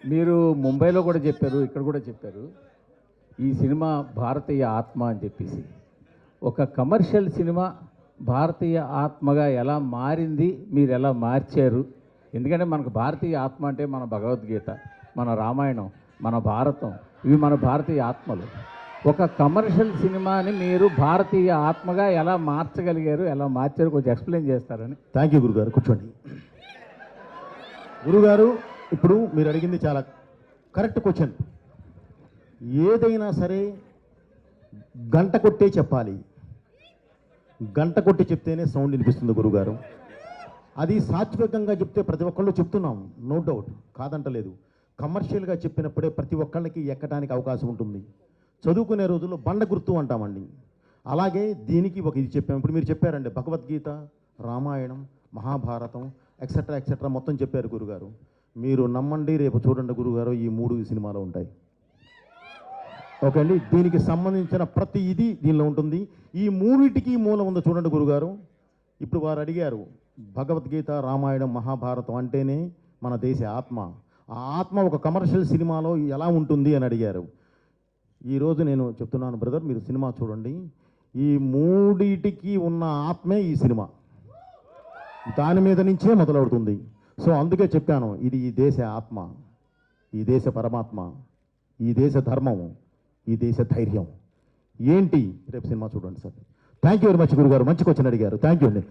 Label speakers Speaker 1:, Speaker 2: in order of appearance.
Speaker 1: మీరు ముంబైలో కూడా చెప్పారు, ఇక్కడ కూడా చెప్పారు, ఈ సినిమా భారతీయ ఆత్మ అని చెప్పేసి. ఒక కమర్షియల్ సినిమా భారతీయ ఆత్మగా ఎలా మారింది, మీరు ఎలా మార్చారు? ఎందుకంటే మనకు భారతీయ ఆత్మ అంటే మన భగవద్గీత, మన రామాయణం, మన భారతం, ఇవి మన భారతీయ ఆత్మలు. ఒక కమర్షియల్ సినిమాని మీరు భారతీయ ఆత్మగా ఎలా మార్చగలిగారు, ఎలా మార్చారు, కొంచెం ఎక్స్ప్లెయిన్ చేస్తారని.
Speaker 2: థ్యాంక్ యూ గురుగారు, కూర్చోండి. గురుగారు, ఇప్పుడు మీరు అడిగింది చాలా కరెక్ట్ క్వశ్చన్. ఏదైనా సరే గంట కొట్టే చెప్పాలి, గంట కొట్టి చెప్తేనే సౌండ్ వినిపిస్తుంది గురుగారు. అది సాత్వికంగా చెప్తే ప్రతి ఒక్కళ్ళు చెప్తున్నాం, నో డౌట్, కాదంటలేదు. కమర్షియల్గా చెప్పినప్పుడే ప్రతి ఒక్కళ్ళకి ఎక్కడానికి అవకాశం ఉంటుంది. చదువుకునే రోజుల్లో బండ గుర్తు అంటామండి, అలాగే దీనికి ఒక ఇది చెప్పాము. ఇప్పుడు మీరు చెప్పారండి భగవద్గీత, రామాయణం, మహాభారతం, ఎక్సెట్రా ఎక్సెట్రా మొత్తం చెప్పారు గురుగారు. మీరు నమ్మండి, రేపు చూడండి గురుగారు, ఈ 3 ఈ సినిమాలో ఉంటాయి. ఓకే అండి, దీనికి సంబంధించిన ప్రతి ఇది దీనిలో ఉంటుంది. ఈ 3టికి మూలం ఉందో చూడండి గురుగారు. ఇప్పుడు వారు అడిగారు భగవద్గీత, రామాయణం, మహాభారతం అంటేనే మన దేశ ఆత్మ. ఆ ఆత్మ ఒక కమర్షియల్ సినిమాలో ఎలా ఉంటుంది అని అడిగారు. ఈరోజు నేను చెప్తున్నాను బ్రదర్, మీరు సినిమా చూడండి, ఈ 3టికి ఉన్న ఆత్మే ఈ సినిమా, దాని మీద నుంచే మొదలవుతుంది. సో అందుకే చెప్పాను, ఇది ఈ దేశ ఆత్మ, ఈ దేశ పరమాత్మ, ఈ దేశ ధర్మం, ఈ దేశ ధైర్యం ఏంటి. రేపు సినిమా చూడండి sir. Thank you very much గురుగారు, మంచి క్వశ్చన్ అడిగారు. థ్యాంక్ యూ అండి.